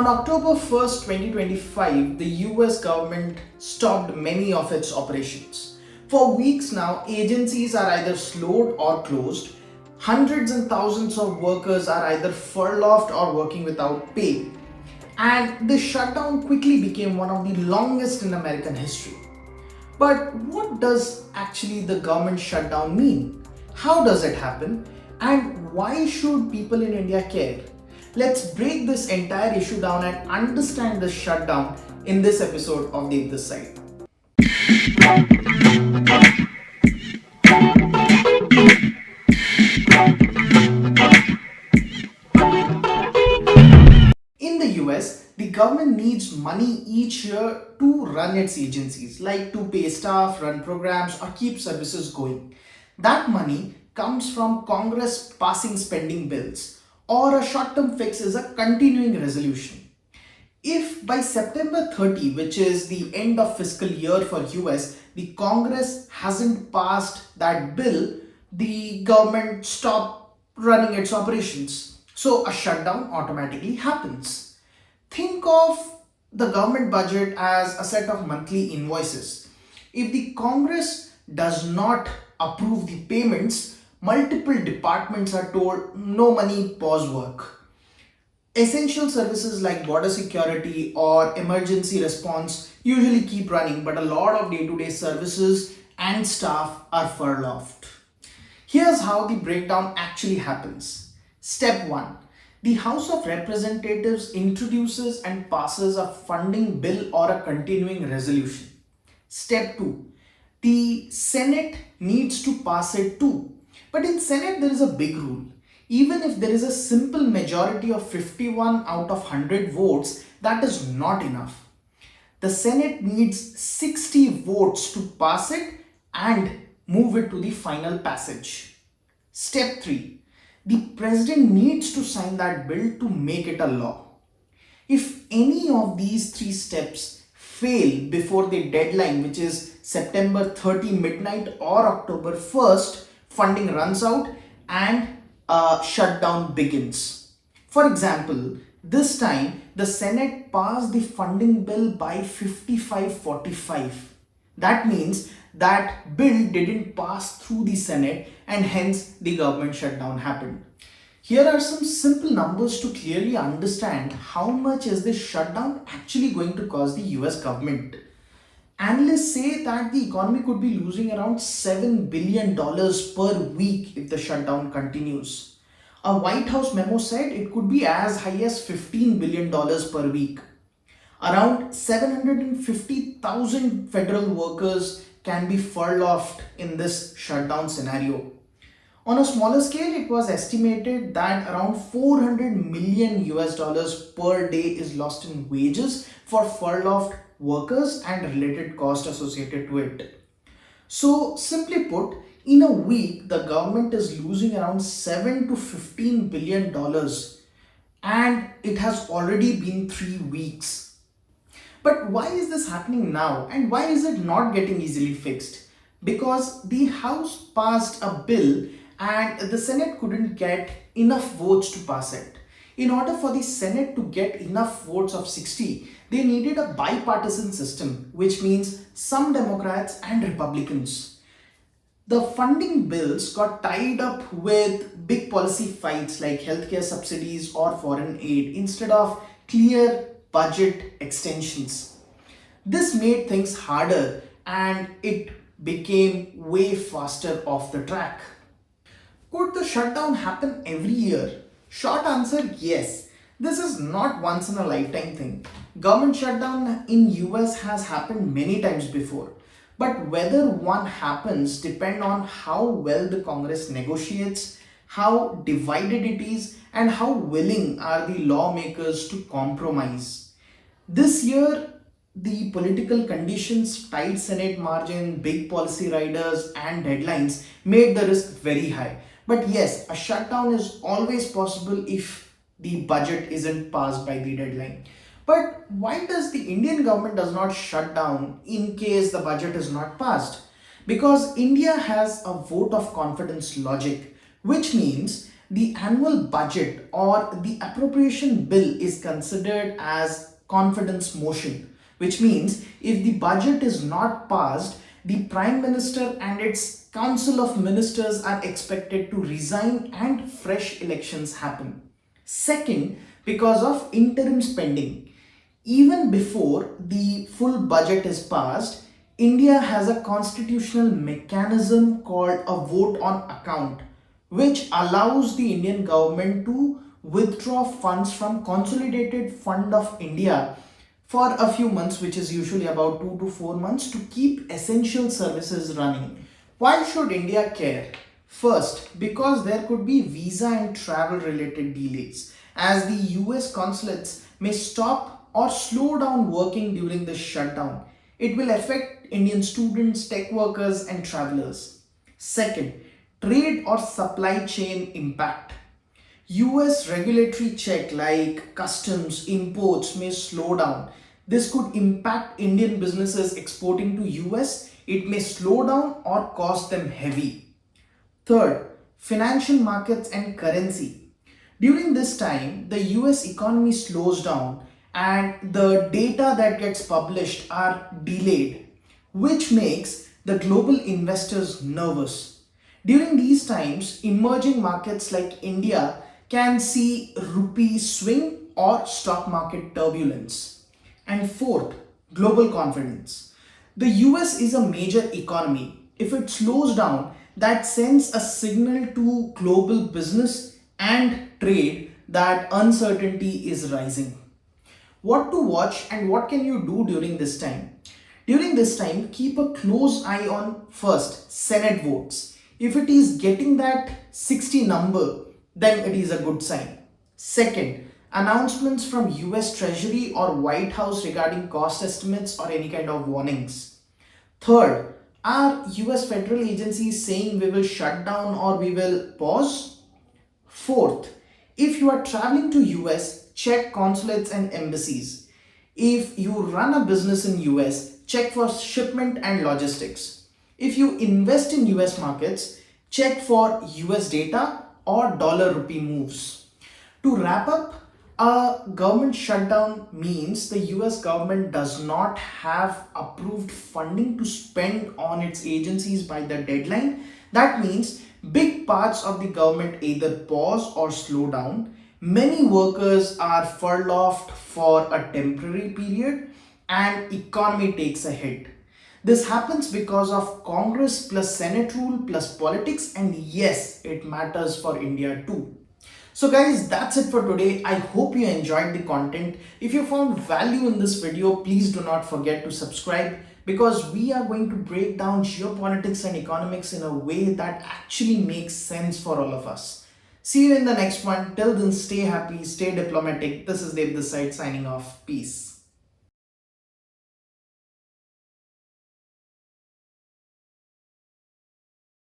On October 1st, 2025, the US government stopped many of its operations. For weeks now, agencies are either slowed or closed. Hundreds and thousands of workers are either furloughed or working without pay. And this shutdown quickly became one of the longest in American history. But what does actually the government shutdown mean? How does it happen? And why should people in India care? Let's break this entire issue down and understand the shutdown in this episode of the Other Side. In the US, the government needs money each year to run its agencies, like to pay staff, run programs, or keep services going. That money comes from Congress passing spending bills, or a short term fix is a continuing resolution. If by September 30, which is the end of fiscal year for US, the Congress hasn't passed that bill, the government stop running its operations. So a shutdown automatically happens. Think of the government budget as a set of monthly invoices. If the Congress does not approve the payments, multiple departments are told no money, pause work. Essential services like border security or emergency response usually keep running, but a lot of day-to-day services and staff are furloughed. Here's how the breakdown actually happens. Step 1. The House of Representatives introduces and passes a funding bill or a continuing resolution. Step 2. The Senate needs to pass it too. But in Senate there is a big rule. Even if there is a simple majority of 51 out of 100 votes, that is not enough. The Senate needs 60 votes to pass it and move it to the final passage. Step 3. The president needs to sign that bill to make it a law. If any of these three steps fail before the deadline, which is September 30 midnight or October 1st, funding runs out and a shutdown begins. For example, this time the Senate passed the funding bill by 55-45. That means that bill didn't pass through the Senate and hence the government shutdown happened. Here are some simple numbers to clearly understand how much is this shutdown actually going to cost the US government. Analysts say that the economy could be losing around $7 billion per week if the shutdown continues. A White House memo said it could be as high as $15 billion per week. Around 750,000 federal workers can be furloughed in this shutdown scenario. On a smaller scale, it was estimated that around 400 million US dollars per day is lost in wages for furloughed workers and related costs associated to it. So simply put, in a week, the government is losing around 7 to 15 billion dollars, and it has already been 3 weeks. But why is this happening now and why is it not getting easily fixed? Because the House passed a bill and the Senate couldn't get enough votes to pass it. In order for the Senate to get enough votes of 60, they needed a bipartisan system, which means some Democrats and Republicans. The funding bills got tied up with big policy fights like healthcare subsidies or foreign aid instead of clear budget extensions. This made things harder and it became way faster off the track. Could the shutdown happen every year? Short answer, yes. This is not once in a lifetime thing. Government shutdown in US has happened many times before. But whether one happens depend on how well the Congress negotiates, how divided it is, and how willing are the lawmakers to compromise. This year, the political conditions, tight Senate margin, big policy riders, and deadlines made the risk very high. But yes, a shutdown is always possible if the budget isn't passed by the deadline. But why does the Indian government does not shut down in case the budget is not passed? Because India has a vote of confidence logic, which means the annual budget or the appropriation bill is considered as confidence motion, which means if the budget is not passed, the Prime Minister and its Council of Ministers are expected to resign and fresh elections happen. Second, because of interim spending. Even before the full budget is passed, India has a constitutional mechanism called a vote on account, which allows the Indian government to withdraw funds from Consolidated Fund of India for a few months, which is usually about 2 to 4 months, to keep essential services running. Why should India care? First, because there could be visa and travel related delays, as the US consulates may stop or slow down working during the shutdown. It will affect Indian students, tech workers, and travelers. Second, trade or supply chain impact. US regulatory check like customs, imports may slow down. This could impact Indian businesses exporting to US. It may slow down or cost them heavy. Third, financial markets and currency. During this time, the US economy slows down and the data that gets published are delayed, which makes the global investors nervous. During these times, emerging markets like India can see rupee swing or stock market turbulence. And fourth, global confidence. The US is a major economy. If it slows down, that sends a signal to global business and trade that uncertainty is rising. What to watch and what can you do during this time? During this time, keep a close eye on first Senate votes. If it is getting that 60 number, then it is a good sign. Second, announcements from US Treasury or White House regarding cost estimates or any kind of warnings. Third, are US federal agencies saying we will shut down or we will pause? Fourth, if you are traveling to US, check consulates and embassies. If you run a business in US, check for shipment and logistics. If you invest in US markets, check for US data or dollar rupee moves. To wrap up, a government shutdown means the US government does not have approved funding to spend on its agencies by the deadline. That means big parts of the government either pause or slow down. Many workers are furloughed for a temporary period and economy takes a hit. This happens because of Congress plus Senate rule plus politics, and yes, it matters for India too. So guys, that's it for today. I hope you enjoyed the content. If you found value in this video, please do not forget to subscribe, because we are going to break down geopolitics and economics in a way that actually makes sense for all of us. See you in the next one. Till then, stay happy, stay diplomatic. This is Dev this side signing off. Peace.